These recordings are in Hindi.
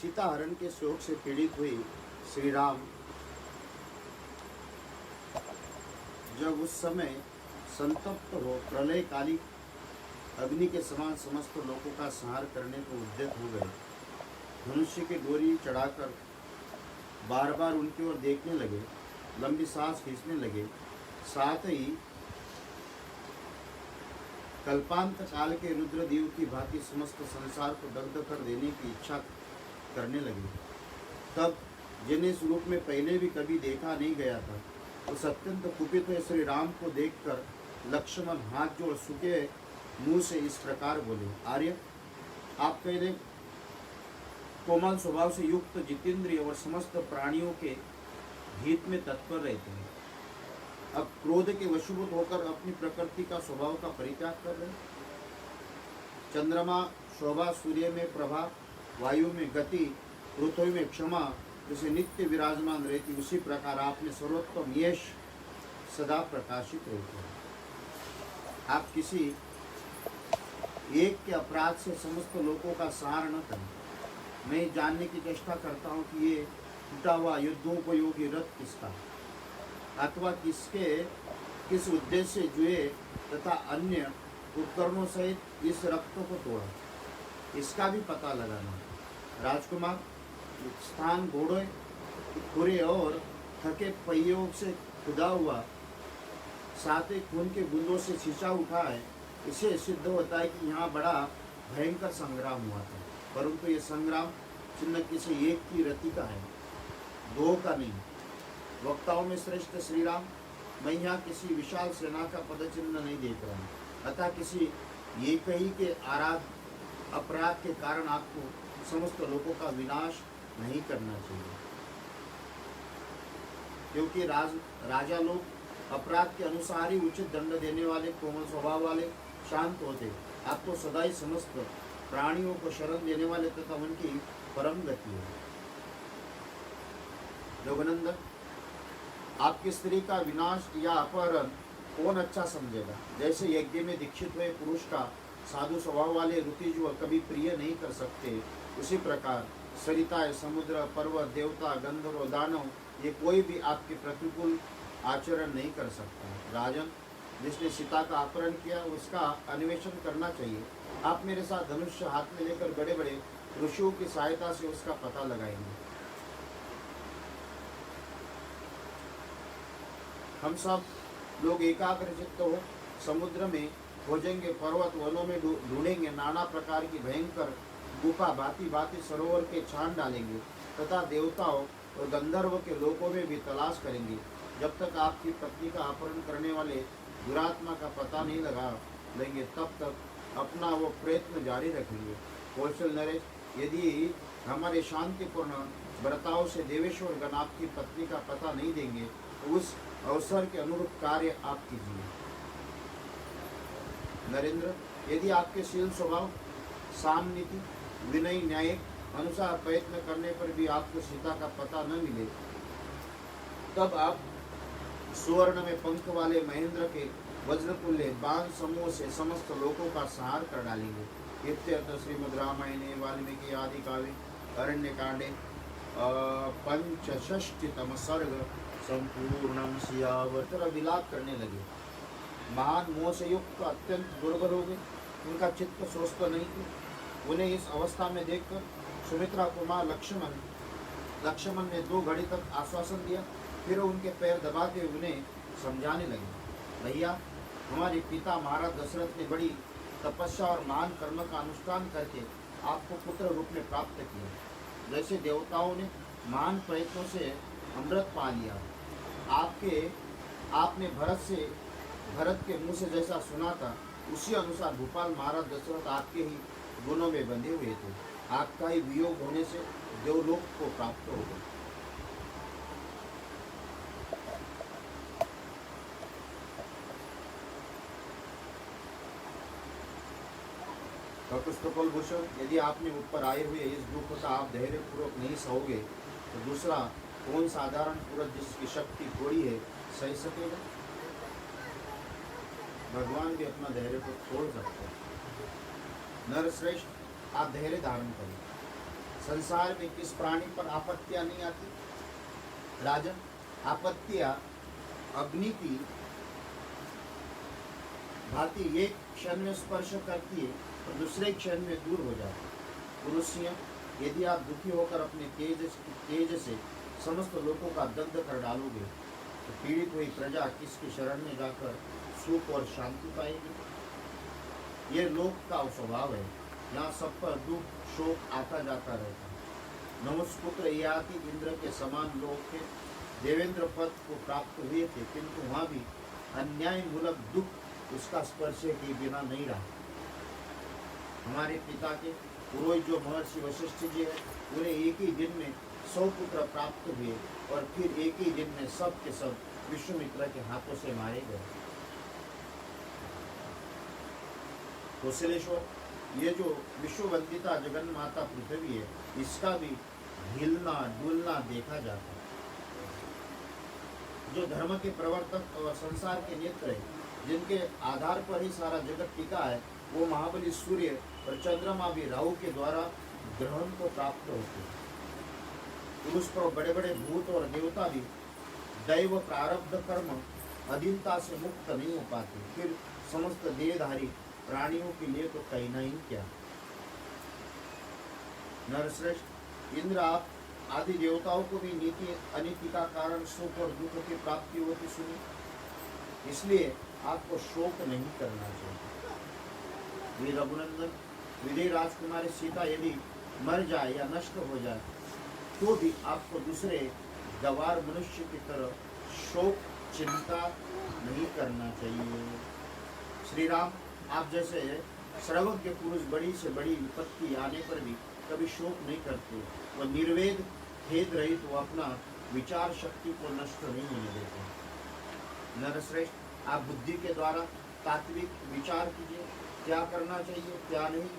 सीता हरण के शोक से पीड़ित हुई श्री राम जब उस समय संतप्त हो प्रलयकाली अग्नि के समान समस्त लोगों का संहार करने को उद्यत हो गए, धनुष्य की डोरी चढ़ाकर बार बार उनकी ओर देखने लगे, लंबी सांस खींचने लगे, साथ ही कल्पांत काल के रुद्रदेव की भांति समस्त संसार को दग्ध कर देने की इच्छा करने लगे। तब जिन्हें इस रूप में पहले भी कभी देखा नहीं गया था, उस अत्यंत कुपित हुए श्री राम को देखकर लक्ष्मण हाथ जोड़ सूखे मुंह से इस प्रकार बोले, आर्य, आप पहले कोमल स्वभाव से युक्त जितेंद्रिय और समस्त प्राणियों के हित में तत्पर रहते हैं, अब क्रोध के वशीभूत होकर अपनी प्रकृति का स्वभाव का परित्याग कर रहे हैं। चंद्रमा शोभा, सूर्य में प्रभा, वायु में गति, पृथ्वी में क्षमा जैसे नित्य विराजमान रहती, उसी प्रकार आपने सर्वोत्तम यश सदा प्रकाशित रहते हैं। आप किसी एक के अपराध से समस्त लोगों का संहार न करें। मैं जानने की चेष्टा करता हूँ कि ये टूटा हुआ युद्धोपयोगी रथ किसका, अथवा किस उद्देश्य से जुए तथा अन्य उपकरणों सहित इस रक्त को तोड़ा, इसका भी पता लगाना। राजकुमार, स्थान घोड़े खुरे और थके पहियों से खुदा हुआ, साथ ही खून के बूंदों से सींचा उठा है, इसे सिद्ध होता है कि यहाँ बड़ा भयंकर संग्राम हुआ था, परंतु ये संग्राम चिन्ह किसी एक की रति का है, दो का नहीं। वक्ताओं में श्रेष्ठ श्री राम, मैं यहाँ किसी विशाल सेना का पदचिन्ह नहीं देख रहा हूँ, अतः किसी एक ही के अपराध के कारण आपको समस्त लोगों का विनाश नहीं करना चाहिए, क्योंकि राजा लोग अपराध के अनुसार ही उचित दंड देने वाले, कोमल स्वभाव वाले, शांत होते। आपको सदा ही समस्त प्राणियों को शरण देने वाले तथा उनकी परम गति है। योगनंदन, आपकी स्त्री का विनाश या अपहरण कौन अच्छा समझेगा? जैसे यज्ञ में दीक्षित हुए पुरुष का साधु स्वभाव वाले ऋतिजु कभी प्रिय नहीं कर सकते, उसी प्रकार सरिता, समुद्र, पर्वत, देवता, गंधर्व, दानव, ये कोई भी आपके प्रतिकूल आचरण नहीं कर सकता। राजन, जिसने सीता का अपहरण किया उसका अन्वेषण करना चाहिए। आप मेरे साथ धनुष्य हाथ में लेकर बड़े बड़े ऋषियों की सहायता से उसका पता लगाएंगे। हम सब लोग एकाग्रचित्त हो समुद्र में खोजेंगे, पर्वत वनों में ढूंढेंगे, नाना प्रकार की भयंकर गुफा, भांति भांति सरोवर के छान डालेंगे तथा देवताओं और गंधर्व के लोकों में भी तलाश करेंगे, जब तक आपकी पत्नी का अपहरण करने वाले दुरात्मा का पता नहीं लगा लेंगे, तब तक अपना वो प्रयत्न जारी रखेंगे। कौशल नरेश, यदि हमारे शांतिपूर्ण बर्ताव से देवेश्वर गण आपकी पत्नी का पता नहीं देंगे तो उस अवसर के अनुरूप कार्य आप कीजिए। नरेंद्र, यदि आपके शील स्वभाव, साम नीति, विनय, न्यायिक अनुसार प्रयत्न करने पर भी आपको सीता का पता न मिले, तब आप सुवर्ण में पंख वाले महेंद्र के वज्रतुल्य बाण समूह से समस्त लोगों का संहार कर डालेंगे। इत्यर्थ श्रीमद् रामायणे वाल्मीकि आदि काव्ये अरण्य कांडे 65तम सर्ग संपूर्णम। सियावर विलाप करने लगे। महान मोह से युक्त अत्यंत दुर्बल हो गए, उनका चित्त स्वस्थ नहीं थी। उन्हें इस अवस्था में देखकर सुमित्रा कुमार लक्ष्मण ने 2 घड़ी तक आश्वासन दिया, फिर उनके पैर दबा के उन्हें समझाने लगे, भैया, हमारे पिता महाराज दशरथ ने बड़ी तपस्या और महान कर्म का अनुष्ठान करके आपको पुत्र रूप में प्राप्त किया। जैसे देवताओं ने महान प्रयत्नों से अमृत पा लिया, आपने भरत के मुंह से जैसा सुना था, उसी अनुसार भूपाल महाराज दशरथ आपके ही गुणों में बंधे हुए थे। आपका ही वियोग होने से देवलोक को प्राप्त हो गए। पुष्पकल भूषण, यदि आपने ऊपर आए हुए इस दुख का आप धैर्य पूर्वक नहीं सहोगे तो दूसरा कौन साधारण पुरुष जिसकी शक्ति थोड़ी है सह सकेगा? भगवान भी अपना धैर्य को छोड़ सकते हैं। नरश्रेष्ठ, आप धैर्य धारण करें। संसार में किस प्राणी पर आपत्तियां नहीं आती? राजन, आपत्तियां अग्नि की भांति एक क्षण में स्पर्श करती है और दूसरे क्षण में दूर हो जाती है। पुरुषियों, यदि आप दुखी होकर अपने तेज से समस्त लोगों का दग्ध कर डालोगे तो पीड़ित हुई प्रजा किसकी शरण में जाकर सुख और शांति पाएगी? ये लोक का स्वभाव है। यहाँ सब पर दुख शोक आता जाता रहता है। नहुषपुत्र ययाति इंद्र के समान लोग के देवेंद्र पद को प्राप्त हुए थे, किंतु वहाँ भी अन्याय मूलक दुख उसका स्पर्श के बिना नहीं रहा। हमारे पिता के पुरोहित जो महर्षि वशिष्ठ जी है, उन्हें एक ही दिन में 100 पुत्र प्राप्त हुए और फिर एक ही दिन में सब के सब विश्वामित्र के हाथों से मारे गए। कौशलेश्वर, ये जो विश्ववंदिता जगन माता पृथ्वी है, इसका भी हिलना डुलना देखा जाता है। जो धर्म के प्रवर्तक और संसार के नेत्र है, जिनके आधार पर ही सारा जगत टिका है, वो महाबली सूर्य और चंद्रमा भी राहु के द्वारा ग्रहण को प्राप्त होते हैं। पुरुष पर बड़े बड़े भूत और देवता भी दैव प्रारब्ध कर्म अधीनता से मुक्त नहीं हो पाते। फिर समस्त देहधारी प्राणियों के लिए तो कहना ही क्या। नरश्रेष्ठ, इंद्र आप आदि देवताओं को भी नीति अनीति का कारण सुख और दुख की प्राप्ति होती सुनी, इसलिए आपको शोक नहीं करना चाहिए। वीर रघुनंदन, विजय राजकुमारी सीता यदि मर जाए या नष्ट हो जाए तो भी आपको दूसरे गवार मनुष्य की तरह शोक चिंता नहीं करना चाहिए। श्री राम, आप जैसे सर्वज्ञ पुरुष बड़ी से बड़ी विपत्ति आने पर भी कभी शोक नहीं करते। वह निर्वेद खेद रहित वो अपना विचार शक्ति को नष्ट नहीं होने देते। नरश्रेष्ठ, आप बुद्धि के द्वारा तात्विक विचार कीजिए, क्या करना चाहिए क्या नहीं,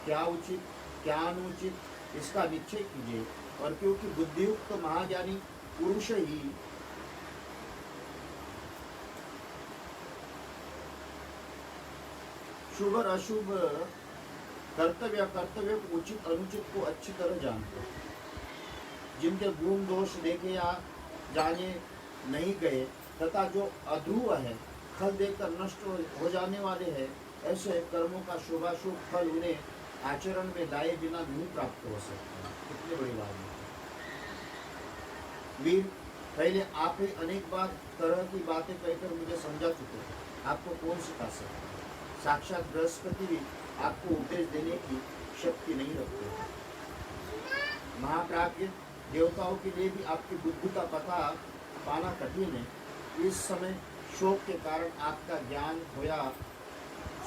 क्या उचित क्या अनुचित, इसका निश्चय कीजिए। और क्योंकि बुद्धियुक्त महाज्ञानी पुरुष ही शुभ और अशुभ, कर्तव्य कर्तव्य उचित अनुचित को अच्छी तरह जानते हैं। जिनके गुण दोष देखे या जाने नहीं गए तथा जो अध्रुव है, फल देकर नष्ट हो जाने वाले हैं, ऐसे कर्मों का शुभाशुभ फल उन्हें आचरण में लाए बिना नहीं प्राप्त हो सकता। कितनी बड़ी बात है। वीर, पहले आप ही अनेक बार तरह की बातें कहकर मुझे समझा चुके हैं, आपको कौन सिखा सकता है? साक्षात बृहस्पति भी आपको उपदेश देने की शक्ति नहीं रखते। महाप्राज्ञ देवताओं के लिए भी आपकी बुद्धि का पता पाना कठिन है। इस समय शोक के कारण आपका ज्ञान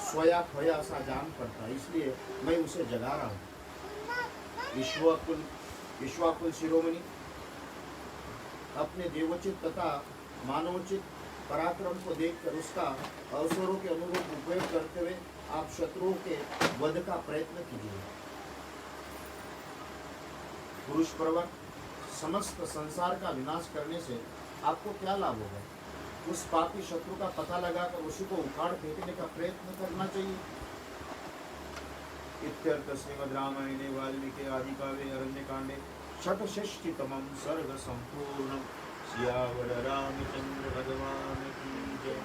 सोया खोया सा जान पड़ता है, इसलिए मैं उसे जगा रहा हूँ। विश्वाकुल शिरोमणि, अपने देवोचित तथा मानवोचित पराक्रम को देखकर उसका अवसरों के अनुरूप उपयोग करते हुए आप शत्रुओं के वध का प्रयत्न कीजिए। पुरुष पर्वत, समस्त संसार का विनाश करने से आपको क्या लाभ होगा? उस पापी शत्रु का पता लगाकर उसी को उखाड़ फेंकने का प्रयत्न करना चाहिए। इत्यर्थ श्रीमद् रामायणे वाल्मीकि आदि काव्ये अरण्यकांडे षट्षष्टितमं सर्ग संपूर्ण। सियावर रामचंद्र भगवान की जय।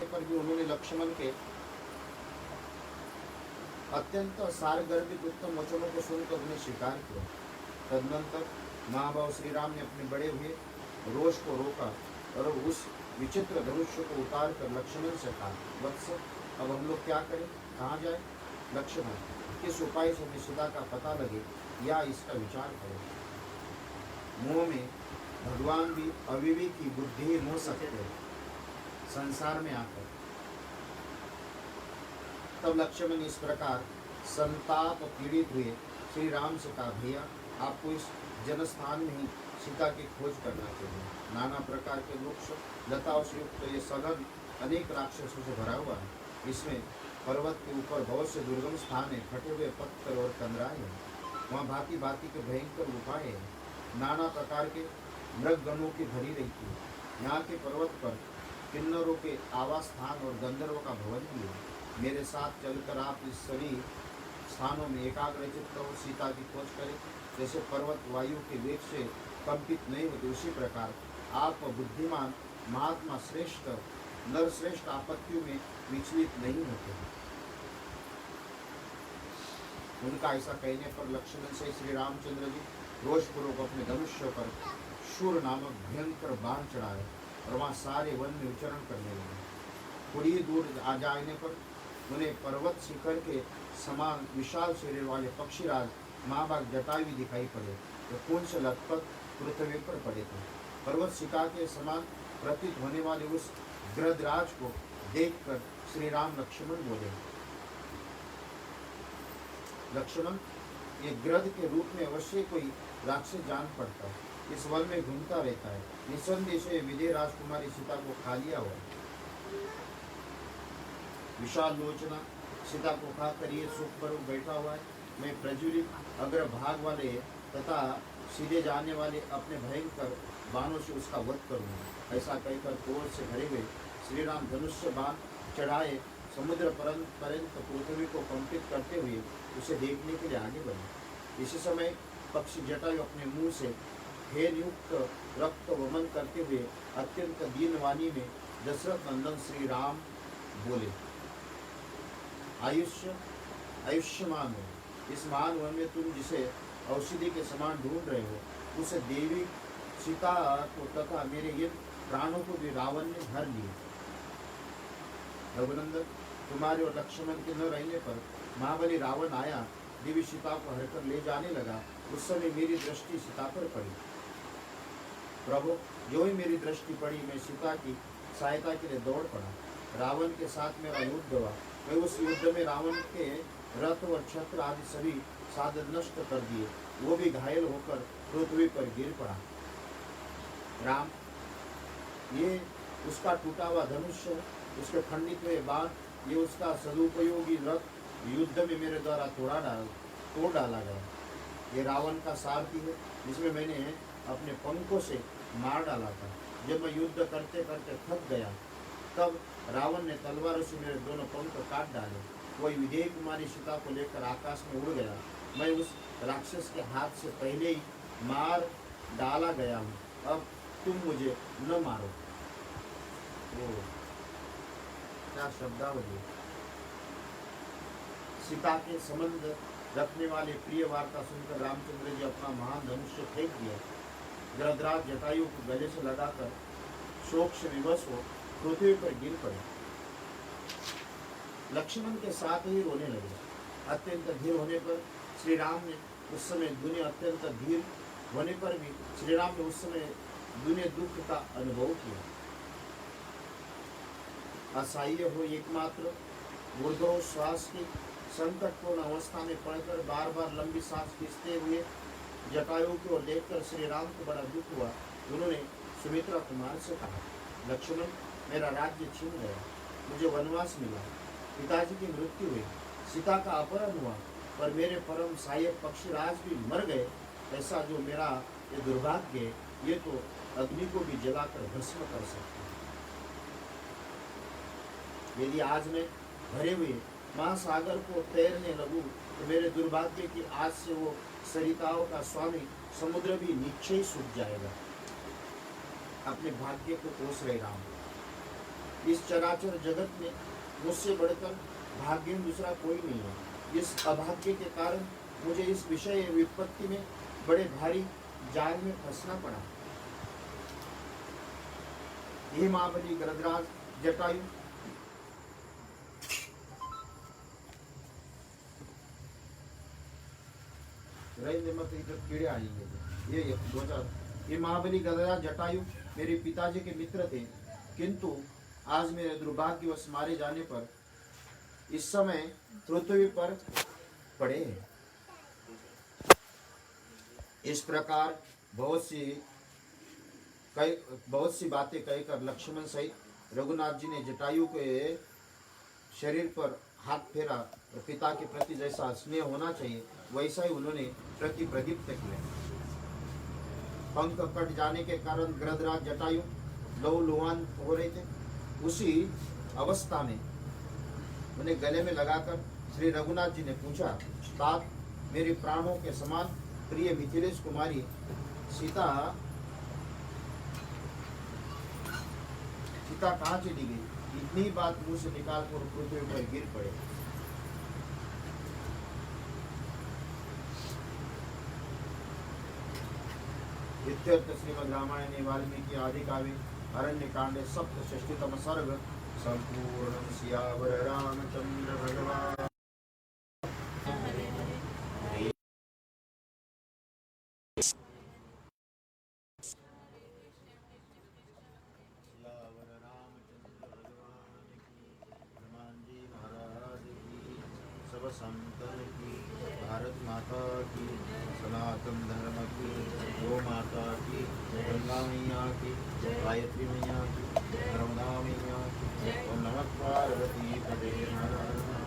पर भी उन्होंने लक्ष्मण के अत्यंत सारगर्भित उत्तम वचनों को सुनकर उन्हें स्वीकार किया। तदनंतर महाभाव श्री राम ने अपने बड़े हुए रोष को रोका और उस विचित्र धनुष्य को उतार कर लक्ष्मण से कहा, वत्स, अब हम लोग क्या करें, कहाँ जाए? लक्ष्मण, किस उपाय से हमें सीता का पता लगे या इसका विचार करें। मुंह में भगवान भी अविवेकी बुद्धिहीन हो सकते हैं संसार में आकर। तब लक्ष्मण इस प्रकार संताप पीड़ित हुए श्री राम से कहा, भैया आपको इस जनस्थान में ही सीता की खोज करना चाहिए। नाना प्रकार के वृक्ष लताओं से युक्त ये सघन अनेक राक्षसों से भरा हुआ है। इसमें पर्वत के ऊपर बहुत से दुर्गम स्थान है, फटे हुए पत्थर और कंदराएं हैं। वहाँ भांति भांति के भयंकर गुफाएं हैं, नाना प्रकार के मृगगणों की भरी रहती है। यहाँ के पर्वत पर किन्नरों के आवास स्थान और गंधर्व का भवन भी है। मेरे साथ चलकर आप इस सभी स्थानों में एकाग्रचित्त हो, सीता की खोज करें। जैसे पर्वत वायु के वेग से कंपित नहीं होते, उसी प्रकार आप बुद्धिमान महात्मा श्रेष्ठ नर श्रेष्ठ आपत्तियों में विचलित नहीं होते। उनका ऐसा कहने पर लक्ष्मण से श्री रामचंद्र जी रोषपूर्वक अपने धनुष्य पर शूर नामक भयंकर बाण चढ़ाए और वहाँ सारे वन में विचरण करने लगे। थोड़ी दूर आ जाने पर उन्हें पर्वत शिखर के समान विशाल शरीर वाले पक्षीराज महाभाग जटायु दिखाई पड़े, तो खून से लथपथ पृथ्वी पर पड़े थे। पर्वत शिखा के समान प्रतीत होने वाले उस गृधराज को देखकर श्री राम लक्ष्मण बोले, लक्ष्मण, ये गृध के रूप में अवश्य कोई राक्षस जान पड़ता है, इस वन में घूमता रहता है, निसंदेह से विजय राजकुमारी सीता को खा लिया हुआ। विशाल लोचना सीता को खाकर ये सुख पर बैठा हुआ है। मैं प्रज्वलित अग्र भाग वाले तथा सीधे जाने वाले अपने भयंकर बाणों से उसका वध करूंगा। ऐसा कहकर क्रोध से भरे हुए श्री राम धनुष्य बाण चढ़ाए समुद्र पर्यंत पृथ्वी को कंपित करते हुए उसे देखने के लिए आगे बढ़े। इसी समय पक्षी जटायु अपने मुंह से फेन युक्त रक्त वमन करते हुए अत्यंत दीन वाणी में दशरथ नंदन श्री राम बोले, आयुष्यमान हो। इस महान वन में तुम जिसे औषधि के समान ढूंढ रहे हो, उसे देवी सीता को तथा मेरे इन प्राणों को भी रावण ने हर लिए। रघुनंदन, तुम्हारे और लक्ष्मण के न रहने पर महाबली रावण आया, देवी सीता को हरकर ले जाने लगा। उस समय मेरी दृष्टि सीता पर पड़ी। प्रभु, जो ही मेरी दृष्टि पड़ी, मैं सीता की सहायता के लिए दौड़ पड़ा। रावण के साथ मेरा युद्ध हुआ। मैं उस युद्ध में रावण के रथ और छत्र आदि सभी साधन नष्ट कर दिए। वो भी घायल होकर पृथ्वी पर गिर पड़ा। राम, ये उसका टूटा हुआ धनुष्य, उसके खंडित हुए बाण, ये उसका सदुपयोगी रथ युद्ध में मेरे द्वारा तोड़ डाला गया। ये रावण का सारथी है, जिसमें मैंने अपने पंखों से मार डाला था। जब मैं युद्ध करते करते थक गया, तब रावण ने तलवारों से मेरे दोनों पंख काट डाले। वही विदेह कुमारी सीता को लेकर आकाश में उड़ गया। मैं उस राक्षस के हाथ से पहले ही मार डाला गया हूँ। अब तुम मुझे न मारो। क्या शब्दावली। सीता के संबंध रखने वाले प्रिय वार्ता सुनकर रामचंद्र जी अपना महान धनुष्य फेंक दिया। गृधराज जटायु को गले से लगाकर शोक से विवश हो पृथ्वी पर गिर पड़े। लक्ष्मण के साथ ही रोने लगे। अत्यंत धीर होने पर श्री राम ने उस समय दुनिया अत्यंत धीर होने पर भी श्री राम ने उस समय दुनिया दुख का अनुभव किया। असहाय हो एकमात्र ऊर्ध्व श्वास की संकटपूर्ण अवस्था में पड़कर बार बार लंबी सांस खींचते हुए जटायु की ओर देखकर श्री राम को बड़ा दुख हुआ। उन्होंने सुमित्रा कुमार से कहा, लक्ष्मण, मेरा राज्य छीन गया, मुझे वनवास मिला, पिताजी की मृत्यु हुई, सीता का अपहरण हुआ, पर मेरे परम सहायक पक्षीराज भी मर गए। ऐसा जो मेरा ये दुर्भाग्य है, ये तो अग्नि को भी जलाकर भस्म कर सकता है। यदि आज मैं भरे हुए महासागर को तैरने लगूं, तो मेरे दुर्भाग्य की आज से वो सरिताओं का स्वामी समुद्र भी निश्चय सूख जाएगा। अपने भाग्य को कोस रहे राम। इस चराचर जगत में मुझसे बढ़कर भाग्य में दूसरा कोई नहीं है। इस अभाग्य के कारण मुझे इस विषय विपत्ति में बड़े भारी जाल में फंसना पड़ा। हे महाबली गृधराज जटायु, मत इधर कीड़े आएंगे। ये 2000। ये महाबली गृधराज जटायु मेरे पिताजी के मित्र थे, किंतु आज मेरे दुर्भाग्यवश मारे जाने पर इस समय पृथ्वी पर पड़े हैं। इस प्रकार बहुत सी बातें कहकर लक्ष्मण सहित रघुनाथ जी ने जटायु के शरीर पर हाथ फेरा और पिता के प्रति जैसा स्नेह होना चाहिए वैसा ही उन्होंने प्रति प्रदीप्त किया। पंख कट जाने के कारण गृधराज जटायु लहूलुहान हो रहे थे। उसी अवस्था में उन्हें गले में लगाकर श्री रघुनाथ जी ने पूछा, तात, मेरे प्राणों के समान प्रिय मिथिलेश कुमारी सीता कहाँ चली गई? इतनी बात मुंह से निकाल कर पृथ्वी पर गिर पड़े। इत्यर्थ श्रीमद् रामायणे वाल्मीकि आदि काव्ये अरण्य कांडे सप्तषष्टितम सर्ग संपूर्ण सियावर रामचंद्र भगवान सब संतन की, भारत माता की, सनातन धर्म की, गो माता की, गंगा मैया की, गायत्री मैया की, नर्मदा मैया की। ओम नमः पार्वती पते।